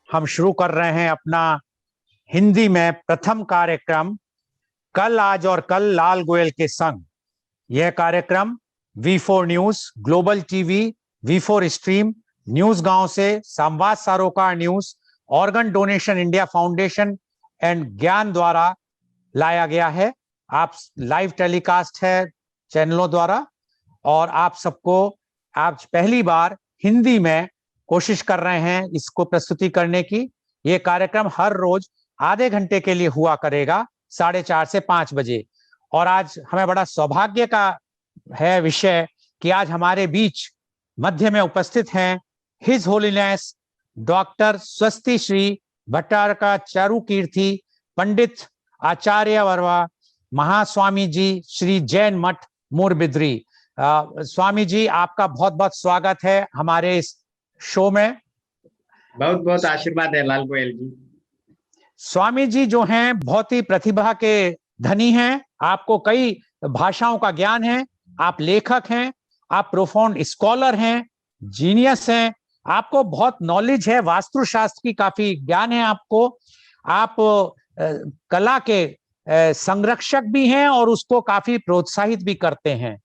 हम शुरू कर रहे हैं अपना हिंदी में प्रथम कार्यक्रम कल आज और कल लाल गोयल के संग। यह कार्यक्रम V4 news, global TV, V4 stream, news गांव से, संवाद सरोकार news, organ donation India foundation and ज्ञान द्वारा लाया गया है। आप लाइव टेलीकास्ट है चैनलों द्वारा और आप सबको आज पहली बार हिंदी में कोशिश कर रहे हैं इसको प्रस्तुति करने की। ये कार्यक्रम हर रोज आधे घंटे के लिए हुआ करेगा 4:30 से 5 बजे। और आज हमें बड़ा सौभाग्य का है विषय कि आज हमारे बीच मध्य में उपस्थित हैं हिज होलीनेस डॉक्टर स्वस्ति श्री भट्टारका चारुकीर्ति पंडित आचार्य वर्वा महास्वामी जी श्री जैन मठ मोरबिद्री। स्वामी जी, आपका बहुत बहुत स्वागत है हमारे इस शो में। बहुत बहुत आशीर्वाद है लाल गोयल जी। स्वामी जी जो हैं बहुत ही प्रतिभा के धनी हैं, आपको कई भाषाओं का ज्ञान है, आप लेखक हैं, आप प्रोफाउंड स्कॉलर हैं, जीनियस हैं, आपको बहुत नॉलेज है, वास्तुशास्त्र की काफी ज्ञान है आपको। आप कला के संरक्षक भी हैं और उसको काफी प्रोत्साहित भी करते हैं।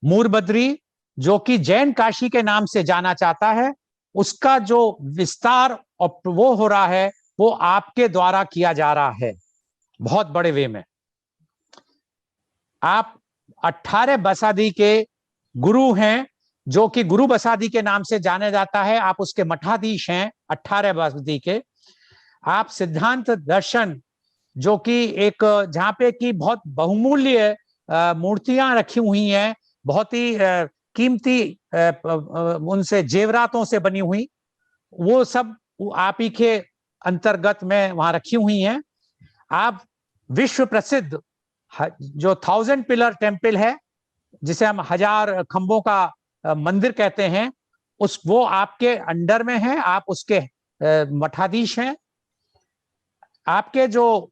मोरबिद्री जो कि जैन काशी के नाम से जाना जाता है, उसका जो विस्तार वो हो रहा है वो आपके द्वारा किया जा रहा है बहुत बड़े वे में। आप 18 बसादी के गुरु हैं जो कि गुरु बसादी के नाम से जाने जाता है, आप उसके मठाधीश हैं 18 बसादी के। आप सिद्धांत दर्शन जो कि एक जहां पे की बहुत बहुमूल्य मूर्तियां रखी हुई हैं, बहुत ही कीमती उनसे जेवरातों से बनी हुई, वो सब आप ही के अंतर्गत में वहां रखी हुई हैं। आप विश्व प्रसिद्ध जो 1000 पिलर टेम्पल है, जिसे हम 1000 खंभों का मंदिर कहते हैं, वो आपके अंडर में है, आप उसके मठाधीश हैं। आपके जो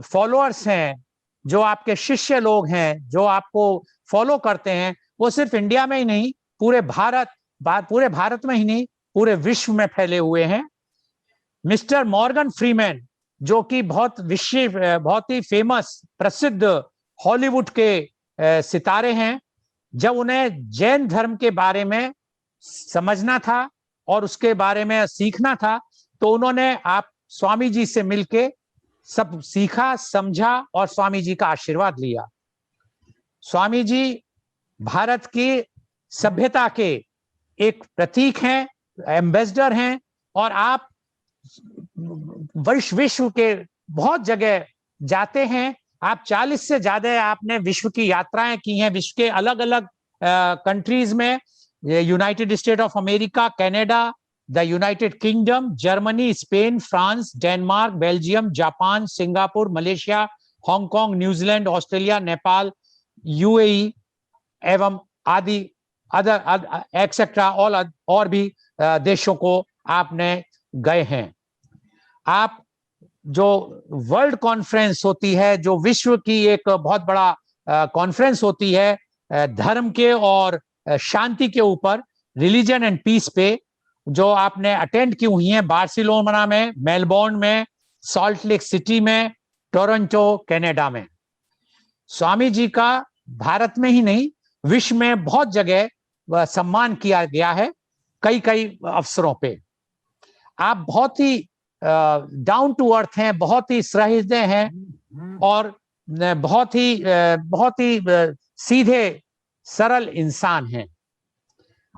फॉलोअर्स हैं, जो आपके शिष्य लोग हैं, जो आपको फॉलो करते हैं, वो सिर्फ इंडिया में ही नहीं, पूरे भारत में ही नहीं, पूरे विश्व में फैले हुए हैं। मिस्टर मॉर्गन फ्रीमैन जो कि बहुत ही फेमस प्रसिद्ध हॉलीवुड के सितारे हैं, जब उन्हें जैन धर्म के बारे में समझना था और उसके बारे में सीखना था, तो उन्होंने आप स्वामी जी से मिलके सब सीखा, समझा और स्वामी जी का आशीर्वाद लिया। स्वामी जी भारत की सभ्यता के एक प्रतीक हैं, एम्बेसडर हैं, और आप विश्व के बहुत जगह जाते हैं। आप 40 से ज्यादा आपने विश्व की यात्राएं की हैं, विश्व के अलग अलग कंट्रीज में, United state of America, Canada, the United kingdom, Germany, Spain, France, Denmark, Belgium, Japan, Singapore, Malaysia, Hong Kong, New Zealand, Australia, Nepal, UAE एवं आदि अदर एक्सेट्रा और भी देशों को आपने गए हैं। आप जो वर्ल्ड कॉन्फ्रेंस होती है, जो विश्व की एक बहुत बड़ा कॉन्फ्रेंस होती है धर्म के और शांति के ऊपर, रिलीजन एंड पीस पे, जो आपने अटेंड की हुई हैं बार्सिलोना में, मेलबोर्न में, सॉल्ट लेक सिटी में, टोरंटो कनाडा में। स्वामी जी का भारत में ही नहीं, विश्व में बहुत जगह सम्मान किया गया है कई कई अवसरों पे। आप बहुत ही डाउन टू अर्थ हैं, बहुत ही सहृदय हैं और बहुत ही सीधे सरल इंसान हैं।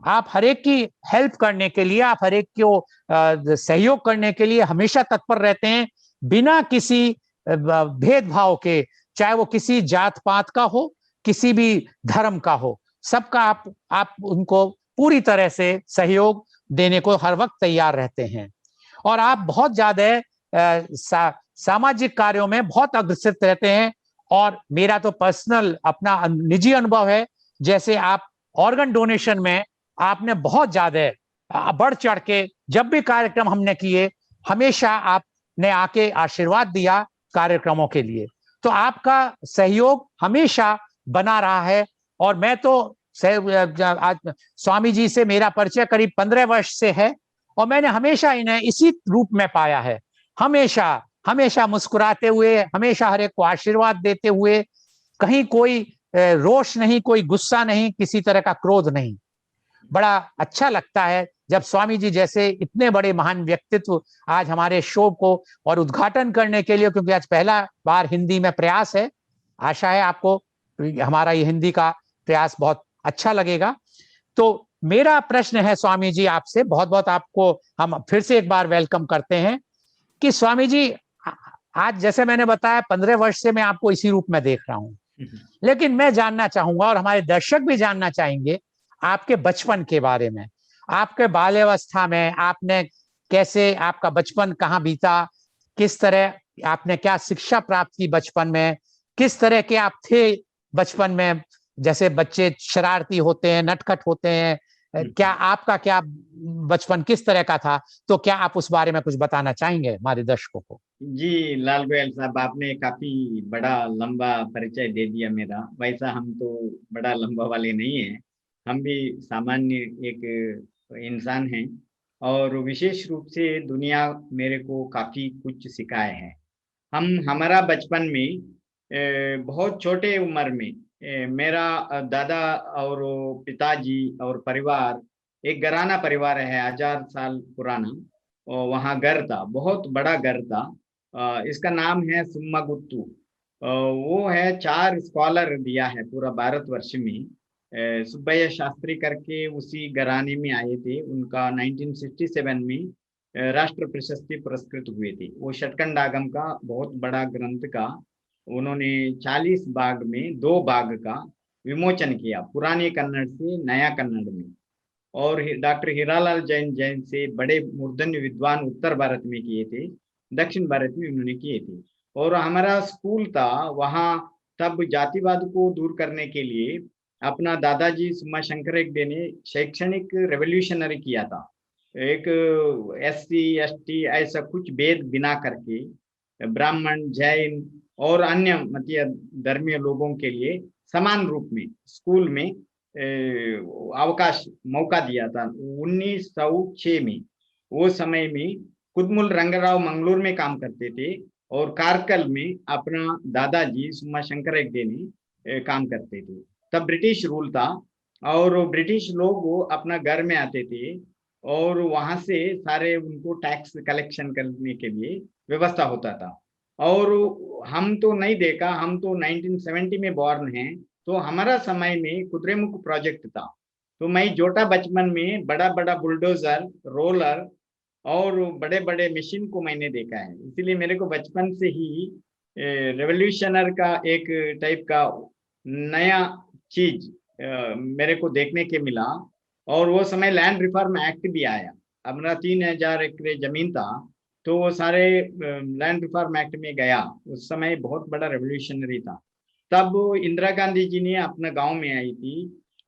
आप हरेक की हेल्प करने के लिए, आप हरेक को सहयोग करने के लिए हमेशा तत्पर रहते हैं, बिना किसी भेदभाव के, चाहे वो किसी जात पात का हो, किसी भी धर्म का हो, सबका आप उनको पूरी तरह से सहयोग देने को हर वक्त तैयार रहते हैं। और आप बहुत ज्यादा सामाजिक कार्यों में बहुत अग्रसर रहते हैं। और मेरा तो पर्सनल अपना निजी अनुभव है, जैसे आप ऑर्गन डोनेशन में आपने बहुत ज्यादा बढ़ चढ़ के, जब भी कार्यक्रम हमने किए, हमेशा आपने आके आशीर्वाद दिया कार्यक्रमों के लिए। तो आपका सहयोग हमेशा बना रहा है। और मैं तो आज स्वामी जी से मेरा परिचय करीब 15 वर्ष से है, और मैंने हमेशा इन्हें इसी रूप में पाया है, हमेशा हमेशा मुस्कुराते हुए, हमेशा हर एक को आशीर्वाद देते हुए, कहीं कोई रोष नहीं, कोई गुस्सा नहीं, किसी तरह का क्रोध नहीं। बड़ा अच्छा लगता है जब स्वामी जी जैसे इतने बड़े महान व्यक्तित्व आज हमारे शो को और उद्घाटन करने के लिए, क्योंकि आज पहला बार हिंदी में प्रयास है, आशा है आपको हमारा ये हिंदी का प्रयास बहुत अच्छा लगेगा। तो मेरा प्रश्न है स्वामी जी आपसे, बहुत बहुत आपको हम फिर से एक बार वेलकम करते हैं कि स्वामी जी, आज जैसे मैंने बताया 15 वर्ष से मैं आपको इसी रूप में देख रहा हूं, लेकिन मैं जानना चाहूंगा और हमारे दर्शक भी जानना चाहेंगे आपके बचपन के बारे में। आपके बाल्यावस्था में आपने कैसे, आपका बचपन कहाँ बीता, किस तरह आपने क्या शिक्षा प्राप्त की बचपन में, किस तरह के आप थे बचपन में, जैसे बच्चे शरारती होते हैं, नटखट होते हैं, क्या आपका क्या बचपन किस तरह का था? तो क्या आप उस बारे में कुछ बताना चाहेंगे हमारे दर्शकों को? जी लाल गोयल साहब, आपने काफी बड़ा लंबा परिचय दे दिया मेरा। वैसा हम तो बड़ा लंबा वाले नहीं है, हम भी सामान्य एक इंसान हैं। और विशेष रूप से दुनिया मेरे को काफी कुछ सिखाए है। हमारा बचपन में बहुत छोटे उम्र में मेरा दादा और पिताजी और परिवार, एक घराना परिवार है, 1000 साल पुराना। और वहाँ घर था, बहुत बड़ा घर था। इसका नाम है सुम्मागुत्तू। वो है 4 स्कॉलर दिया है पूरा भारतवर्ष में। सुब्बैया शास्त्री करके उसी घराने में आए थे, उनका 1967 में राष्ट्र प्रशस्ति पुरस्कृत हुए थे। वो षटकंडागम का बहुत बड़ा ग्रंथ का उन्होंने 40 भाग में 2 भाग का विमोचन किया, पुराने कन्नड़ से नया कन्नड़ में। और डॉक्टर हीरालाल जैन जैन से बड़े मूर्धन्य विद्वान उत्तर भारत में किए थे, दक्षिण भारत में उन्होंने किए थे। और हमारा स्कूल था वहाँ, तब जातिवाद को दूर करने के लिए अपना दादाजी सुम्मा शंकर हेगड़े ने शैक्षणिक रेवोल्यूशनरी किया था। एक SC ST ऐसा कुछ भेद बिना करके ब्राह्मण, जैन और अन्य मतलब धर्मीय लोगों के लिए समान रूप में स्कूल में अवकाश मौका दिया था 1906 में। वो समय में कुदमुल रंगराव मंगलूर में काम करते थे और कारकल में अपना दादाजी सुम्मा शंकर हेगड़े ने काम करते थे। तब ब्रिटिश रूल था और ब्रिटिश लोग अपना घर में आते थे और वहां से सारे उनको टैक्स कलेक्शन करने के लिए व्यवस्था होता था। और हम तो नहीं देखा, हम तो 1970 में बॉर्न हैं, तो हमारा समय में कुद्रेमुख प्रोजेक्ट था। तो मैं छोटा बचपन में बड़ा बड़ा बुलडोजर, रोलर और बड़े बड़े मशीन को मैंने देखा है। इसीलिए मेरे को बचपन से ही रेवोल्यूशनर का एक टाइप का नया चीज मेरे को देखने के मिला। और वो समय लैंड रिफॉर्म एक्ट भी आया। हमारा 3000 एकड़ जमीन था, तो वो सारे लैंड रिफॉर्म एक्ट में गया। उस समय बहुत बड़ा रेवोल्यूशनरी था। तब इंदिरा गांधी जी ने अपना गांव में आई थी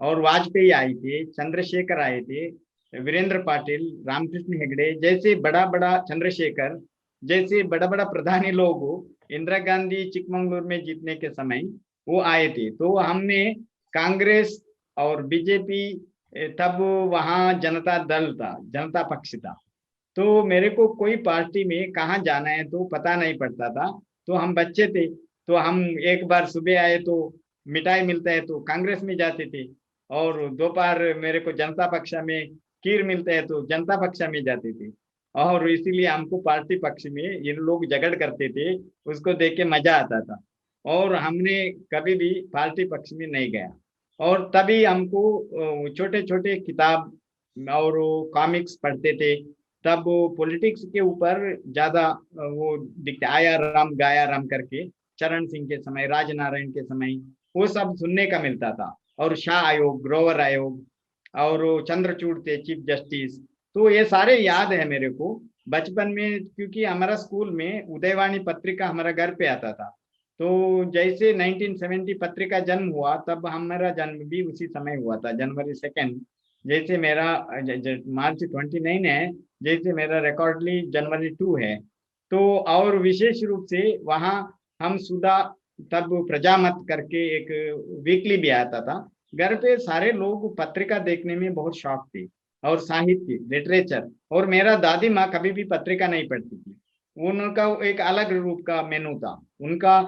और वाजपेयी आए थे, चंद्रशेखर आए थे, वीरेंद्र पाटिल, रामकृष्ण हेगड़े जैसे बड़ा बड़ा, चंद्रशेखर जैसे बड़ा बड़ा प्रधानी लोग इंदिरा गांधी चिकमंगलूर में जीतने के समय वो आए थे। तो हमने कांग्रेस और बीजेपी, तब वहाँ जनता दल था, जनता पक्ष था। तो मेरे को कोई पार्टी में कहाँ जाना है तो पता नहीं पड़ता था। तो हम बच्चे थे, तो हम एक बार सुबह आए तो मिठाई मिलता है तो कांग्रेस में जाते थे, और दोपहर मेरे को जनता पक्ष में खीर मिलता है तो जनता पक्ष में जाते थे। और इसीलिए हमको पार्टी पक्ष में ये लोग झगड़ करते थे, उसको देख के मजा आता था। और हमने कभी भी पार्टी पक्ष में नहीं गया। और तभी हमको छोटे छोटे किताब और कॉमिक्स पढ़ते थे। तब पॉलिटिक्स के ऊपर ज्यादा वो दिखते, आया राम गाया राम करके, चरण सिंह के समय, राजनारायण के समय वो सब सुनने का मिलता था। और शाह आयोग, ग्रोवर आयोग और चंद्रचूड़ थे चीफ जस्टिस। तो ये सारे याद है मेरे को बचपन में, क्योंकि हमारा स्कूल में उदयवाणी पत्रिका हमारा घर पे आता था। तो जैसे 1970 पत्रिका जन्म हुआ, तब हमारा जन्म भी उसी समय हुआ था, जनवरी 2। जैसे मेरा मार्च 29 है, जैसे मेरा रिकॉर्डली जनवरी 2 है। तो और विशेष रूप से वहाँ हम सुधा, तब प्रजामत करके एक वीकली भी आता था, घर पे सारे लोग पत्रिका देखने में बहुत शौक थे। और साहित्य लिटरेचर। और मेरा दादी माँ कभी भी पत्रिका नहीं पढ़ती थी, उनका एक अलग रूप का मेनू था उनका,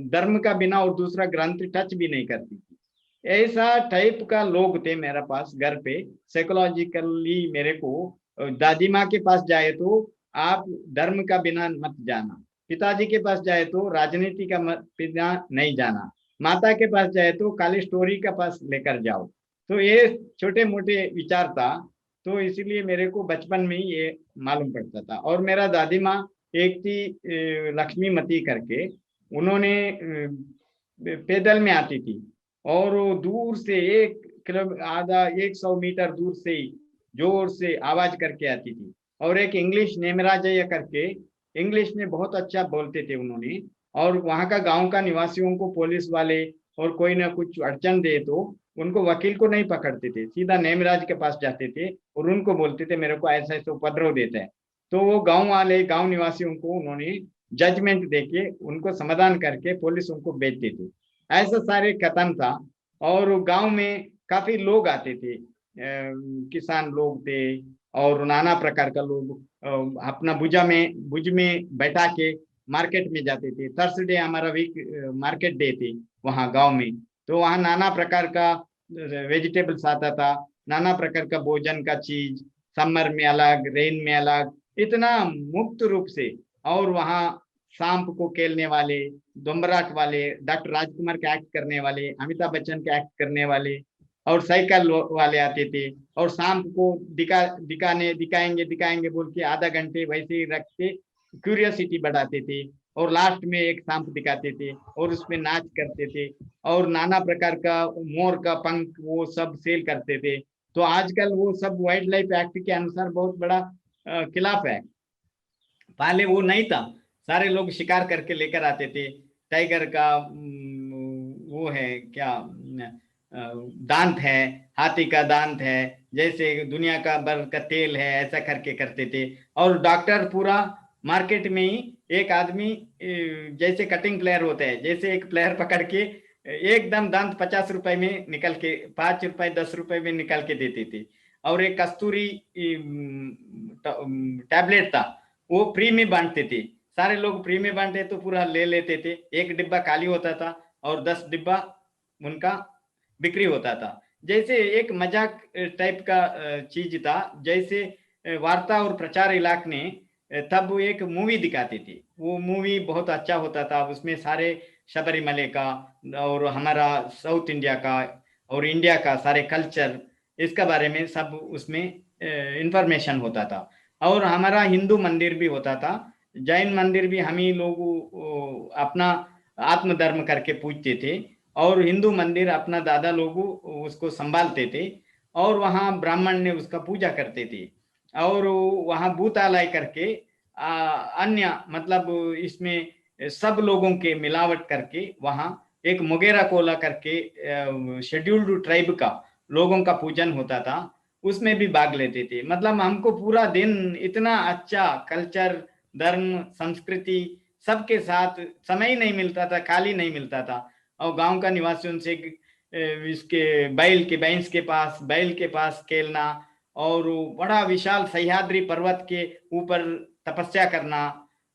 धर्म का बिना और दूसरा ग्रंथ टच भी नहीं करती थी। ऐसा टाइप का लोग थे मेरे पास घर पे। साइकोलॉजिकली मेरे को दादी माँ के पास जाए तो आप धर्म का बिना मत जाना, पिताजी के पास जाए तो राजनीति का मत बिना नहीं जाना, माता के पास जाए तो काली स्टोरी का पास लेकर जाओ। तो ये छोटे मोटे विचार था, तो इसीलिए मेरे को बचपन में ही ये मालूम पड़ता था। और मेरा दादी माँ एक थी लक्ष्मीमती करके, उन्होंने पैदल में आती थी और वो दूर से 1 किलो आधा 100 मीटर दूर से ही जोर से आवाज करके आती थी। और एक इंग्लिश नेमराजय करके, इंग्लिश में बहुत अच्छा बोलते थे उन्होंने। और वहां का गांव का निवासियों को पुलिस वाले और कोई ना कुछ अड़चन दे तो उनको वकील को नहीं पकड़ते थे, सीधा नेमराज के पास जाते थे और उनको बोलते थे मेरे को ऐसा ऐसा उपद्रव देता है। तो वो गांव वाले गांव निवासियों को उन्होंने जजमेंट देके उनको समाधान करके पुलिस उनको बेचते थे। ऐसा सारे खत्म था। और गांव में काफी लोग आते थे, किसान लोग थे और नाना प्रकार का लोग अपना भुज में बैठा के मार्केट में जाते थे। थर्सडे हमारा वीक मार्केट डे थे वहाँ गांव में। तो वहाँ नाना प्रकार का वेजिटेबल्स आता था, नाना प्रकार का भोजन का चीज, समर में अलग रेन में अलग, इतना मुक्त रूप से। और वहाँ सांप को खेलने वाले, दोम्बराट वाले, डॉक्टर राजकुमार के एक्ट करने वाले, अमिताभ बच्चन के एक्ट करने वाले और साइकिल वाले आते थे। और सांप को दिखाएंगे दिखाएंगे बोल के आधा घंटे वैसे ही रख के क्यूरियोसिटी बढ़ाते थे। और लास्ट में एक सांप दिखाते थे और उसमें नाच करते थे। और नाना प्रकार का मोर का पंख वो सब सेल करते थे। तो आजकल वो सब वाइल्ड लाइफ एक्ट के अनुसार बहुत बड़ा खिलाफ है। पहले वो नहीं था, सारे लोग शिकार करके लेकर आते थे। टाइगर का वो है क्या, दांत है, हाथी का दांत है, जैसे दुनिया का बर का तेल है, ऐसा करके करते थे। और डॉक्टर पूरा मार्केट में ही एक आदमी जैसे कटिंग प्लेयर होता है, जैसे एक प्लेयर पकड़ के एकदम दांत 50 रुपए में निकल के, 5 रुपए 10 रुपए में निकल के देते थे। और एक कस्तूरी टैबलेट था, वो फ्री में बांटते थे, सारे लोग फ्री में बांटे तो पूरा ले लेते थे। एक डिब्बा खाली होता था और 10 डिब्बा उनका बिक्री होता था। जैसे एक मजाक टाइप का चीज था। जैसे वार्ता और प्रचार इलाके ने तब एक मूवी दिखाती थी, वो मूवी बहुत अच्छा होता था। उसमें सारे शबरीमले का और हमारा साउथ इंडिया का और इंडिया का सारे कल्चर, इसका बारे में सब उसमें इंफॉर्मेशन होता था। और हमारा हिंदू मंदिर भी होता था, जैन मंदिर भी हम ही लोग अपना आत्मधर्म करके पूजते थे। और हिंदू मंदिर अपना दादा लोग उसको संभालते थे और वहाँ ब्राह्मण ने उसका पूजा करते थे। और वहाँ भूतालय करके अन्य मतलब इसमें सब लोगों के मिलावट करके वहाँ एक मुगेरा कोला करके शेड्यूल्ड ट्राइब का लोगों का पूजन होता था, उसमें भी भाग लेते थे। मतलब हमको पूरा दिन इतना अच्छा कल्चर, धर्म, संस्कृति सबके साथ समय ही नहीं मिलता था, खाली नहीं मिलता था। और गांव का निवासियों से इसके बैल के पास खेलना और बड़ा विशाल सह्याद्री पर्वत के ऊपर तपस्या करना।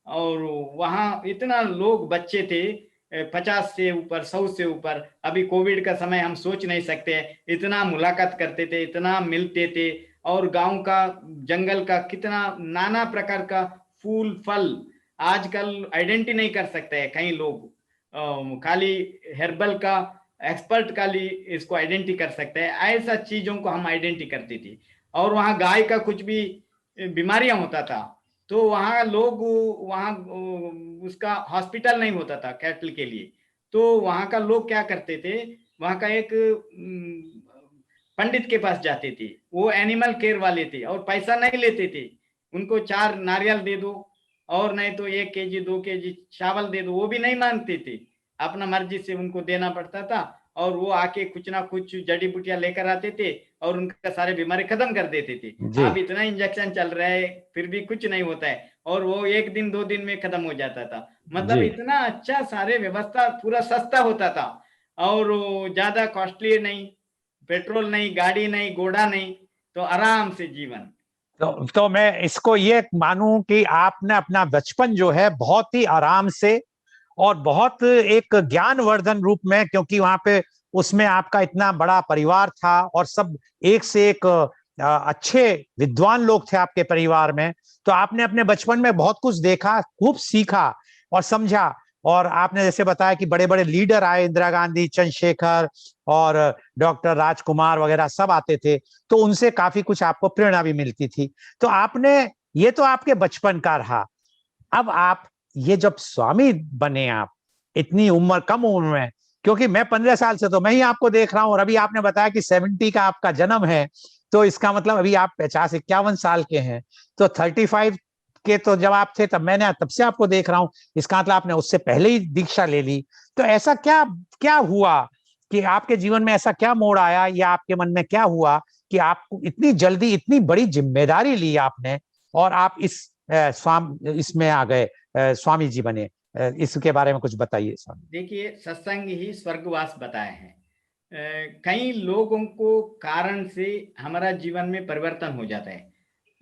और वहाँ इतना लोग बच्चे थे, 50 से ऊपर, 100 से ऊपर। अभी कोविड का समय हम सोच नहीं सकते, इतना मुलाकात करते थे, इतना मिलते थे। और गांव का जंगल का कितना नाना प्रकार का फूल फल आजकल आइडेंटिटी नहीं कर सकते हैं कई लोग, खाली हेर्बल का एक्सपर्ट खाली इसको आइडेंटिटी कर सकते हैं, ऐसा चीजों को हम आइडेंटिटी करती थी। और वहाँ गाय का कुछ भी बीमारियां होता था तो वहाँ लोग, वहाँ उसका हॉस्पिटल नहीं होता था कैटल के लिए, तो वहाँ का लोग क्या करते थे, वहाँ का एक पंडित के पास जाते थे, वो एनिमल केयर वाले थे और पैसा नहीं लेते थे। उनको 4 नारियल दे दो और नहीं तो 1 केजी 2 केजी चावल दे दो, वो भी नहीं मांगते थे, अपना मर्जी से उनको देना पड़ता था। और वो आके कुछ ना कुछ जड़ी बूटियां लेकर आते थे और उनका सारे बीमारी खत्म कर देते थे। जी अब इतना इंजेक्शन चल रहा है फिर भी कुछ नहीं होता है, और वो 1 दिन 2 दिन में खत्म हो जाता था। मतलब जी इतना अच्छा सारे व्यवस्था, पूरा सस्ता होता था और ज्यादा कॉस्टली नहीं, पेट्रोल नहीं, गाड़ी नहीं, घोड़ा नहीं। तो आराम से जीवन। तो मैं इसको ये मानूं कि आपने अपना बचपन जो है बहुत ही आराम से और बहुत एक ज्ञानवर्धन रूप में, क्योंकि वहां पे उसमें आपका इतना बड़ा परिवार था और सब एक से एक अच्छे विद्वान लोग थे आपके परिवार में, तो आपने अपने बचपन में बहुत कुछ देखा, खूब सीखा और समझा। और आपने जैसे बताया कि बड़े बड़े लीडर आए, इंदिरा गांधी, चंद्रशेखर और डॉक्टर राजकुमार वगैरह सब आते थे, तो उनसे काफी कुछ आपको प्रेरणा भी मिलती थी। तो आपने, ये तो आपके बचपन का रहा। अब आप ये जब स्वामी बने, आप इतनी उम्र, कम उम्र में, क्योंकि मैं 15 साल से तो मैं ही आपको देख रहा हूं, और अभी आपने बताया कि 70 का आपका जन्म है, तो इसका मतलब अभी आप 50-51 साल के हैं। तो 35 के तो जब आप थे तब मैंने, तब से आपको देख रहा हूं, इसका मतलब आपने उससे पहले ही दीक्षा ले ली। तो ऐसा क्या क्या हुआ कि आपके जीवन में ऐसा क्या मोड़ आया, या आपके मन में क्या हुआ कि आपको इतनी जल्दी इतनी बड़ी जिम्मेदारी ली आपने, और आप इस इसमें आ गए, स्वामी जी बने। इसके बारे में कुछ बताइए स्वामी। देखिए, सत्संग ही स्वर्गवास बताए हैं। कई लोगों को कारण से हमारा जीवन में परिवर्तन हो जाता है।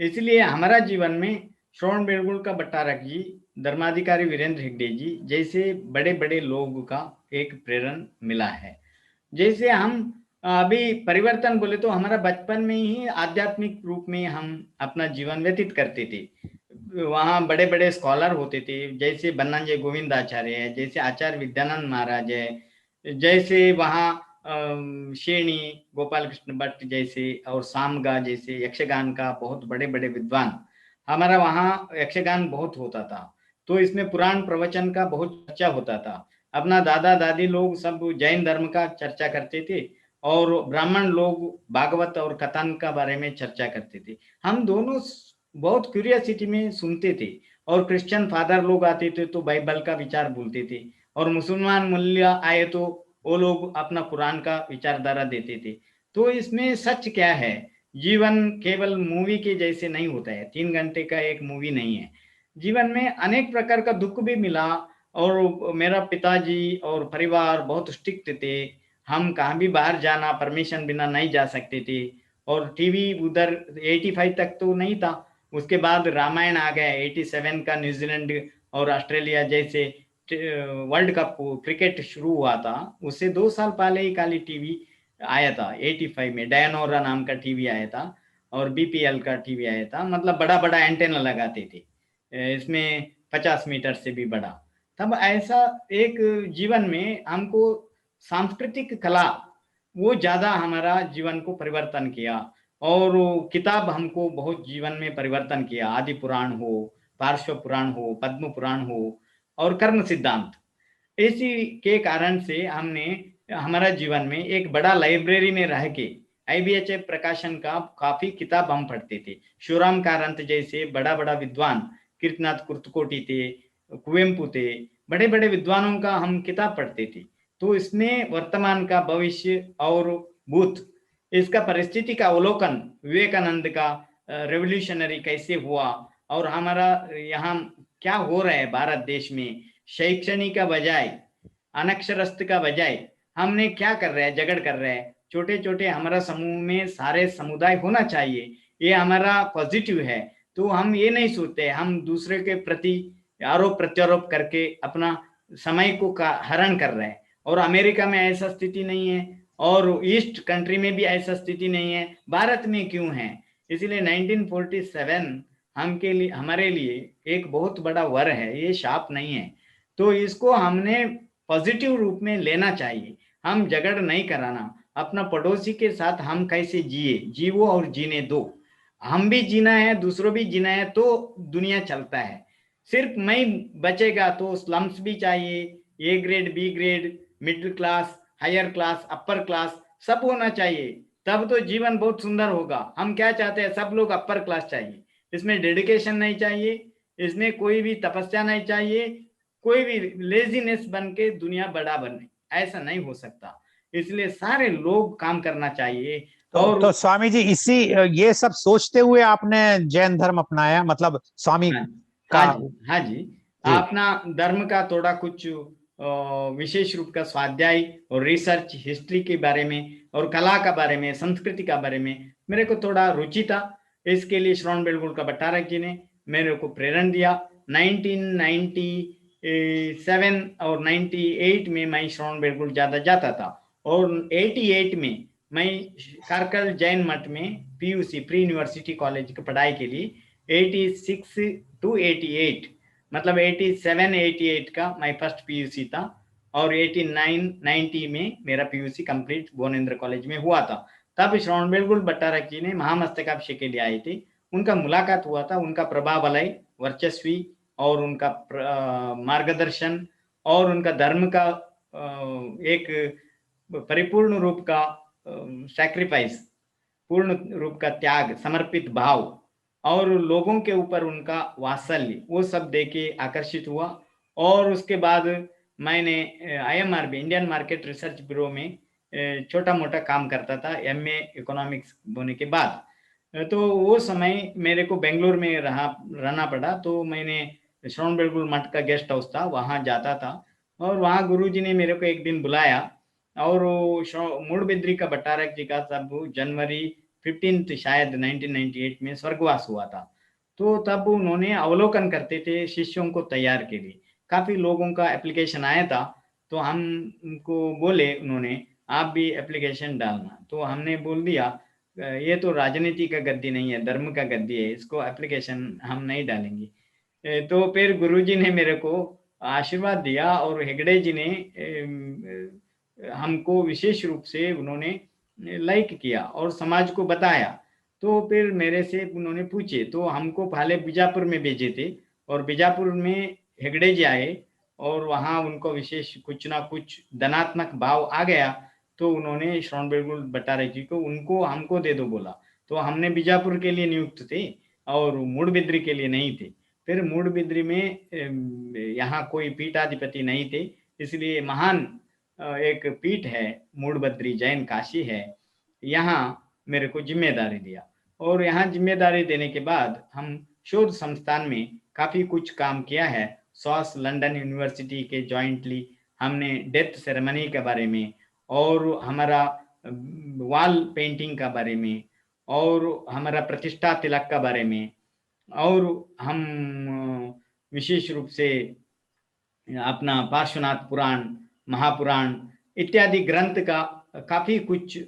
इसलिए हमारा जीवन में श्रवण बेलगुल का भट्टारक जी, धर्माधिकारी वीरेंद्र हेगड़े जी जैसे बड़े बड़े लोगों का एक प्रेरण मिला है। जैसे हम अभी परिवर्तन बोले तो हमारा बचपन में ही आध्यात्मिक रूप में हम अपना जीवन व्यतीत करते थे। वहाँ बड़े बड़े स्कॉलर होते थे, जैसे बन्नांजय गोविंदाचार्य है, जैसे आचार्य विद्यानंद महाराज है, जैसे वहाँ शेणी गोपाल कृष्ण भट्ट जैसे, और सामगा जैसे यक्षगान का बहुत बड़े बड़े विद्वान। हमारा वहाँ यक्षगान बहुत होता था, तो इसमें पुराण प्रवचन का बहुत चर्चा होता था। अपना दादा दादी लोग सब जैन धर्म का चर्चा करते थे, और ब्राह्मण लोग भागवत और कथन का बारे में चर्चा करते थे। हम दोनों बहुत क्यूरियोसिटी में सुनते थे, और क्रिश्चियन फादर लोग आते थे तो बाइबल का विचार बोलते थे, और मुसलमान मुल्ला आए तो वो लोग अपना कुरान का विचारधारा देते थे। तो इसमें सच क्या है, जीवन केवल मूवी के जैसे नहीं होता है, 3 घंटे का एक मूवी नहीं है। जीवन में अनेक प्रकार का दुख भी मिला, और मेरा पिताजी और परिवार बहुत स्ट्रिक्ट थे। हम कहाँ भी बाहर जाना परमिशन बिना नहीं जा सकते थे, और टीवी उधर 85 तक तो नहीं था। उसके बाद रामायण आ गया, 87 का न्यूजीलैंड और ऑस्ट्रेलिया जैसे वर्ल्ड कप क्रिकेट शुरू हुआ था, उससे 2 साल पहले ही खाली टीवी आया था। 85 में डायनोरा नाम का टीवी आया था, और बीपीएल का टीवी आया था, मतलब बड़ा बड़ा एंटेना लगाते थे, इसमें 50 मीटर से भी बड़ा। तब ऐसा एक जीवन में हमको सांस्कृतिक कला वो ज्यादा हमारा जीवन को परिवर्तन किया, और वो किताब हमको बहुत जीवन में परिवर्तन किया। आदि पुराण हो, पार्श्व पुराण हो, पद्म पुराण हो, और कर्म सिद्धांत, इसी के कारण से हमने हमारा जीवन में एक बड़ा लाइब्रेरी में रह के आईबीएचए प्रकाशन का काफी किताब हम पढ़ते थे। शिवराम कारंत जैसे बड़ा बड़ा विद्वान, कीर्तनाथ कुर्तकोटी थे, कुवेम्पु थे, बड़े बड़े विद्वानों का हम किताब पढ़ते थे। तो इसमें वर्तमान का, भविष्य और भूत, इसका परिस्थिति का अवलोकन, विवेकानंद का रेवोल्यूशनरी कैसे हुआ, और हमारा यहाँ क्या हो रहा है भारत देश में, शैक्षणिक का बजाय, अनक्षरस्थ का बजाय हमने क्या कर रहे हैं, जगड़ कर रहे हैं। छोटे छोटे हमारा समूह में सारे समुदाय होना चाहिए, ये हमारा पॉजिटिव है। तो हम ये नहीं सोचते, हम दूसरे के प्रति आरोप प्रत्यारोप करके अपना समय को हरण कर रहे हैं। और अमेरिका में ऐसा स्थिति नहीं है, और ईस्ट कंट्री में भी ऐसा स्थिति नहीं है, भारत में क्यों है? इसलिए 1947 हम के लिए, हमारे लिए एक बहुत बड़ा वर है, ये शाप नहीं है। तो इसको हमने पॉजिटिव रूप में लेना चाहिए। हम झगड़ नहीं कराना, अपना पड़ोसी के साथ हम कैसे जिए, जीवो और जीने दो। हम भी जीना है, दूसरों भी जीना है, तो दुनिया चलता है। सिर्फ मैं बचेगा तो स्लम्स भी चाहिए, A grade, B grade, middle class, higher class, upper class, सब होना चाहिए, तब तो जीवन बहुत सुंदर होगा। हम क्या चाहते हैं, सब लोग अपर क्लास चाहिए, इसमें डेडिकेशन नहीं चाहिए, इसमें कोई भी तपस्या नहीं चाहिए, कोई भी लेजीनेस बन के दुनिया बड़ा बने, ऐसा नहीं हो सकता। इसलिए सारे लोग काम करना चाहिए। और तो स्वामी जी, इसी ये सब सोचते हुए आपने जैन धर्म अपनाया, मतलब स्वामी हाँ, का? हाँ जी, हाँ जी। जी। अपना धर्म का थोड़ा कुछ विशेष रूप का स्वाध्याय और रिसर्च, हिस्ट्री के बारे में और कला का बारे में, संस्कृति का बारे में मेरे को थोड़ा रुचि था। इसके लिए श्रवण बेलगुल का भट्टारक जी ने मेरे को प्रेरणा दिया। 1997 और 98 में मैं श्रवण बेलगुल ज्यादा जाता था, और 88 में मैं कारकल जैन मठ में पीयूसी प्री यूनिवर्सिटी कॉलेज की पढ़ाई के लिए 86 to 88, मतलब 87 88 का मैं फर्स्ट पीयूसी था, और 89 90 में मेरा पीयूसी कंप्लीट भुवनेंद्र कॉलेज में हुआ था। तब श्रवण बेलगुल भट्टारक जी ने महामस्तकाभिषेक के लिए आए थे, उनका मुलाकात हुआ था। उनका प्रभावलय, वर्चस्वी और उनका मार्गदर्शन और उनका धर्म का एक परिपूर्ण रूप का सैक्रिफाइस, पूर्ण रूप का त्याग, समर्पित भाव और लोगों के ऊपर उनका वात्सल्य, वो सब देख के आकर्षित हुआ। और उसके बाद मैंने IMRB Indian market research bureau में छोटा मोटा काम करता था MA इकोनॉमिक्स होने के बाद। तो वो समय मेरे को बेंगलोर में रहना पड़ा, तो मैंने श्रवण बेलगुल मठ का गेस्ट हाउस था, वहाँ जाता था। और वहाँ गुरुजी ने मेरे को एक दिन बुलाया, और मूडबिद्री का भट्टारक जी का तब जनवरी 15 शायद 1998 में स्वर्गवास हुआ था। तो तब उन्होंने अवलोकन करते थे शिष्यों को तैयार के लिए। काफी लोगों का एप्लीकेशन आया था, तो हम उनको बोले, उन्होंने आप भी एप्लीकेशन डालना। तो हमने बोल दिया ये तो राजनीति का गद्दी नहीं है, धर्म का गद्दी है, इसको एप्लीकेशन हम नहीं डालेंगे। तो फिर गुरुजी ने मेरे को आशीर्वाद दिया, और हेगड़े जी ने हमको विशेष रूप से उन्होंने लाइक किया और समाज को बताया। तो फिर मेरे से उन्होंने पूछे, तो हमको पहले बीजापुर में भेजे थे, और बीजापुर में हेगड़े जी आए, और वहाँ उनको विशेष कुछ ना कुछ धनात्मक भाव आ गया, तो उन्होंने श्रवण बेलगुल भट्टारक जी को उनको हमको दे दो बोला। तो हमने बीजापुर के लिए नियुक्त थे और मूडबिद्री के लिए नहीं थे। फिर मूडबिद्री में यहाँ कोई पीठाधिपति नहीं थे, इसलिए महान एक पीठ है मूडबिद्री जैन काशी है, यहाँ मेरे को जिम्मेदारी दिया। और यहाँ जिम्मेदारी देने के बाद हम शोध संस्थान में काफी कुछ काम किया है। सॉस लंदन यूनिवर्सिटी के जॉइंटली हमने डेथ सेरेमनी के बारे में, और हमारा वॉल पेंटिंग का बारे में, और हमारा प्रतिष्ठा तिलक का बारे में, और हम विशेष रूप से अपना पार्श्वनाथ पुराण, महापुराण इत्यादि ग्रंथ का काफी कुछ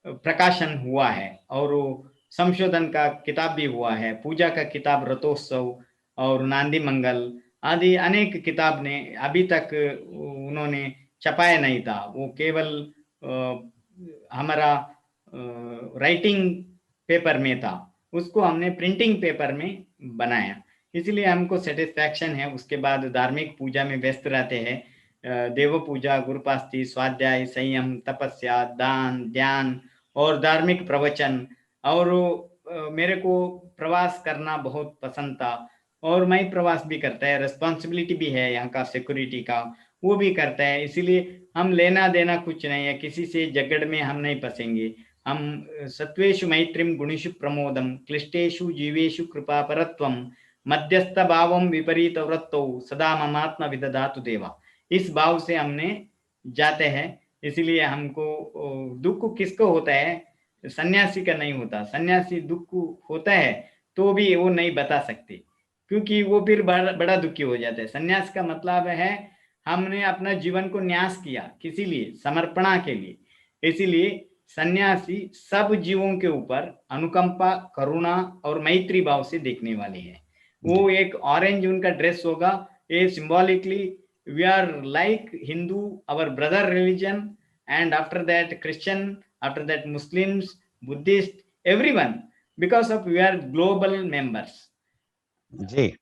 प्रकाशन हुआ है, और संशोधन का किताब भी हुआ है। पूजा का किताब रथोत्सव और नांदी मंगल आदि अनेक किताब ने अभी तक उन्होंने छपाया नहीं था, वो केवल हमारा राइटिंग पेपर में था, उसको हमने प्रिंटिंग पेपर में बनाया, इसलिए हमको सेटिस्फैक्शन है। उसके बाद धार्मिक पूजा में व्यस्त रहते हैं, देव पूजा, गुरुपास्ती, स्वाध्याय, संयम, तपस्या, दान, ध्यान और धार्मिक प्रवचन। और मेरे को प्रवास करना बहुत पसंद था, और मैं प्रवास भी करता है, रिस्पॉन्सिबिलिटी भी है यहाँ का सिक्योरिटी का, वो भी करता है। इसीलिए हम लेना देना कुछ नहीं है, किसी से झगड़ में हम नहीं फंसेंगे। हम सत्वेषु मैत्रीम गुणेषु प्रमोदम क्लिष्टेषु जीवेषु कृपापरत्वम मध्यस्थ भावम विपरीत वृत्तौ सदा ममात्म विदधातु देवा, इस भाव से हमने जाते हैं। इसीलिए हमको दुख किसको होता है, सन्यासी का नहीं होता। सन्यासी दुख होता है तो भी वो नहीं बता सकते, क्योंकि वो फिर बड़ा दुखी हो जाता है। सन्यास का मतलब है हमने अपना जीवन को न्यास किया किसी लिए, समर्पणा के लिए। इसीलिए सन्यासी सब जीवों के ऊपर अनुकंपा, करुणा और मैत्री भाव से देखने वाले हैं। वो एक ऑरेंज उनका ड्रेस होगा, ये symbolically we are like Hindu, our brother religion, and after that Christian, after that Muslims, Buddhist, everyone, because of we are global members. जी,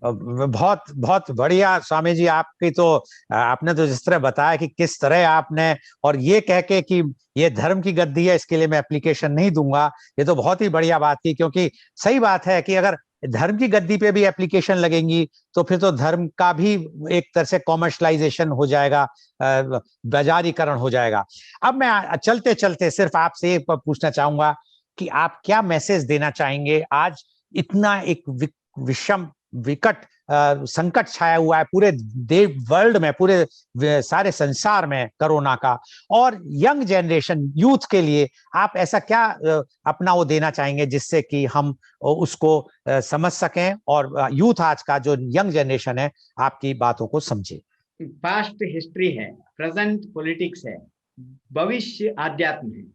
बहुत बहुत बढ़िया स्वामी जी। आपकी तो आपने तो जिस तरह बताया कि किस तरह आपने, और ये कह के कि ये धर्म की गद्दी है इसके लिए मैं एप्लीकेशन नहीं दूंगा, ये तो बहुत ही बढ़िया बात की। क्योंकि सही बात है कि अगर धर्म की गद्दी पे भी एप्लीकेशन लगेंगी तो फिर तो धर्म का भी एक तरह से कॉमर्शलाइजेशन हो जाएगा, बाजारीकरण हो जाएगा। अब मैं चलते चलते सिर्फ आपसे एक पूछना चाहूंगा कि आप क्या मैसेज देना चाहेंगे आज इतना एक विषम विकट संकट छाया हुआ है पूरे वर्ल्ड में, पूरे सारे संसार में कोरोना का, और यंग जनरेशन यूथ के लिए आप ऐसा क्या अपना वो देना चाहेंगे जिससे कि हम उसको समझ सकें और यूथ आज का जो यंग जनरेशन है आपकी बातों को समझे? पास्ट हिस्ट्री है, प्रेजेंट पॉलिटिक्स है, भविष्य आध्यात्म है।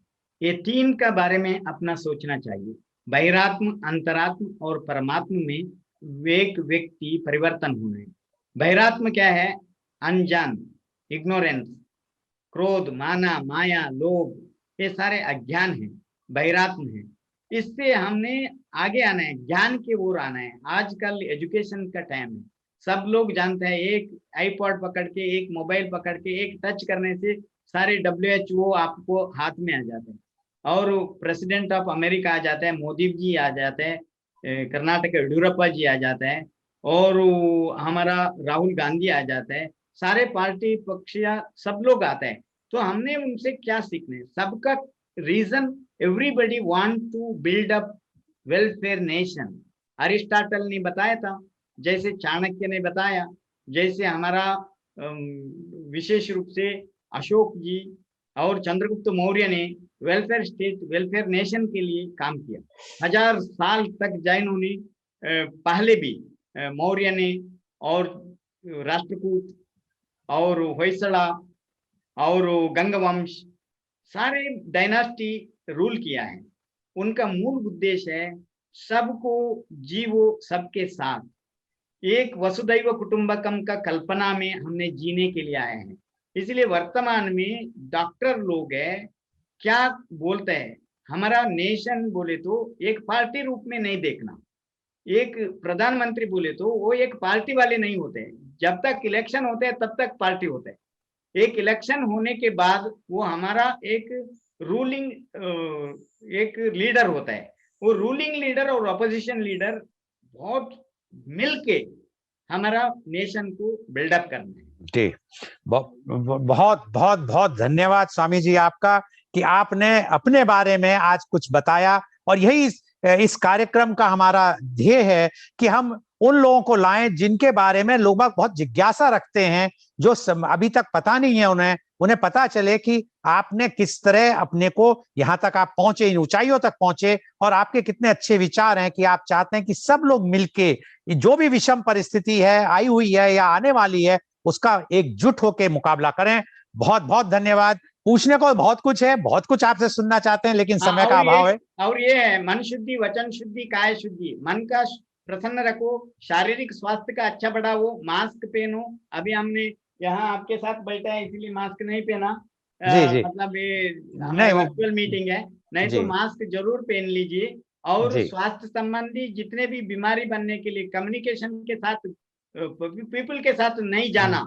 ये तीन का बारे में अपना सोचना चाहिए। बहिरात्म, अंतरात्म और परमात्म में एक व्यक्ति परिवर्तन होना है। बहिरात्म क्या है? अनजान, इग्नोरेंस, क्रोध, माना, माया, लोभ, ये सारे अज्ञान है, बहिरात्म है। इससे हमने आगे आना है, ज्ञान की ओर आना है। आजकल एजुकेशन का टाइम है, सब लोग जानते हैं, एक आईपॉड पकड़ के, एक मोबाइल पकड़ के, एक टच करने से सारे WHO आपको हाथ में आ जाते हैं, और प्रेसिडेंट ऑफ अमेरिका आ जाता है, मोदी जी आ जाते हैं, कर्नाटक येडियुरप्पा जी आ जाता है, और हमारा राहुल गांधी आ जाता है, सारे पार्टी पक्षिया सब लोग आते हैं। तो हमने उनसे क्या सीखना है? सबका reason, everybody want to build up welfare nation. Aristotle ने बताया था, जैसे चाणक्य ने बताया, जैसे हमारा विशेष रूप से अशोक जी और चंद्रगुप्त मौर्य ने वेलफेयर स्टेट, वेलफेयर नेशन के लिए काम किया। 1000 साल तक जैनों ने, पहले भी मौर्य ने और राष्ट्रकूट और होयसला और गंगवंश, सारे डायनास्टी रूल किया है। उनका मूल उद्देश्य है सबको जीवो सबके साथ, एक वसुदैव कुटुंबकम का कल्पना में हमने जीने के लिए आए हैं। इसलिए वर्तमान में डॉक्टर लोग है क्या बोलते हैं, हमारा नेशन बोले तो एक पार्टी रूप में नहीं देखना। एक प्रधानमंत्री बोले तो वो एक पार्टी वाले नहीं होते हैं, जब तक इलेक्शन होते हैं तब तक पार्टी होते हैं। एक इलेक्शन होने के बाद वो हमारा एक रूलिंग एक लीडर होता है। वो रूलिंग लीडर और अपोजिशन लीडर बहुत मिलके हमारा नेशन को बिल्डअप करना है। जी, बहुत बहुत बहुत धन्यवाद स्वामी जी आपका कि आपने अपने बारे में आज कुछ बताया, और यही इस कार्यक्रम का हमारा ध्येय है कि हम उन लोगों को लाएं जिनके बारे में लोग बहुत जिज्ञासा रखते हैं, जो अभी तक पता नहीं है उन्हें पता चले कि आपने किस तरह अपने को यहाँ तक आप पहुंचे, इन ऊंचाइयों तक पहुंचे, और आपके कितने अच्छे विचार हैं कि आप चाहते हैं कि सब लोग मिलके जो भी विषम परिस्थिति है, आई हुई है या आने वाली है, उसका एकजुट होकर मुकाबला करें। बहुत बहुत धन्यवाद। पूछने को बहुत कुछ है, बहुत कुछ आपसे सुनना चाहते हैं, लेकिन समय का अभाव है। और ये है, मन शुद्धि, वचन शुद्धि, काय शुद्धि। मन का प्रसन्न रखो, शारीरिक स्वास्थ्य का अच्छा बढ़ाओ, मास्क पहनो। अभी हमने यहाँ आपके साथ बैठा है इसलिए मास्क नहीं पहना, मतलब ये हमारी वर्चुअल मीटिंग है, नहीं तो मास्क जरूर पहन लीजिए। और स्वास्थ्य संबंधी जितने भी बीमारी बनने के लिए कम्युनिकेशन के साथ, पीपल के साथ नहीं जाना,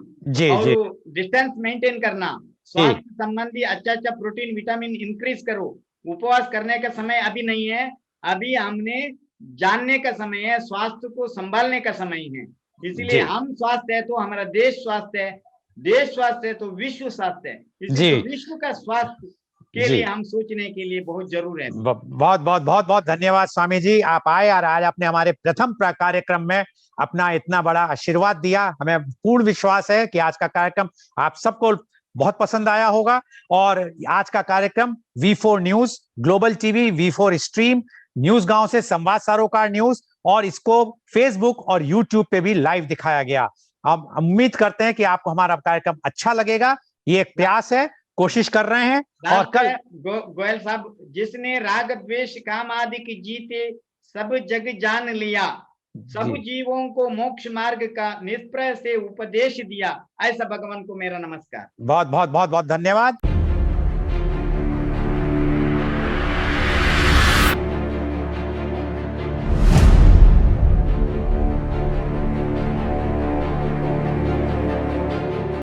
और डिस्टेंस मेंटेन करना, स्वास्थ्य संबंधी अच्छा प्रोटीन विटामिन इंक्रीज करो। उपवास करने का समय अभी नहीं है, अभी हमने जानने का समय है, स्वास्थ्य को संभालने का समय है। इसलिए हम स्वास्थ्य है तो हमारा देश स्वास्थ्य है, देश स्वास्थ्य है तो विश्व स्वास्थ्य है। इसलिए तो विश्व का स्वास्थ्य के लिए हम सोचने के लिए बहुत जरूर है। बहुत बहुत बहुत बहुत धन्यवाद स्वामी जी, आप आए और आज आपने हमारे प्रथम कार्यक्रम में अपना इतना बड़ा आशीर्वाद दिया। हमें पूर्ण विश्वास है कि आज का कार्यक्रम आप सबको बहुत पसंद आया होगा। और आज का कार्यक्रम V4 news, global TV, V4 stream, news गांव से संवाद सरोकार न्यूज, और इसको फेसबुक और यूट्यूब पे भी लाइव दिखाया गया। हम उम्मीद करते हैं कि आपको हमारा कार्यक्रम अच्छा लगेगा। ये एक प्रयास है, कोशिश कर रहे हैं। और कल गोयल साहब, जिसने राग द्वेष काम आदि की जीते सब जग जान लिया, सब जीवों को मोक्ष मार्ग का निष्प्रय से उपदेश दिया, ऐसा भगवान को मेरा नमस्कार। बहुत बहुत बहुत बहुत धन्यवाद।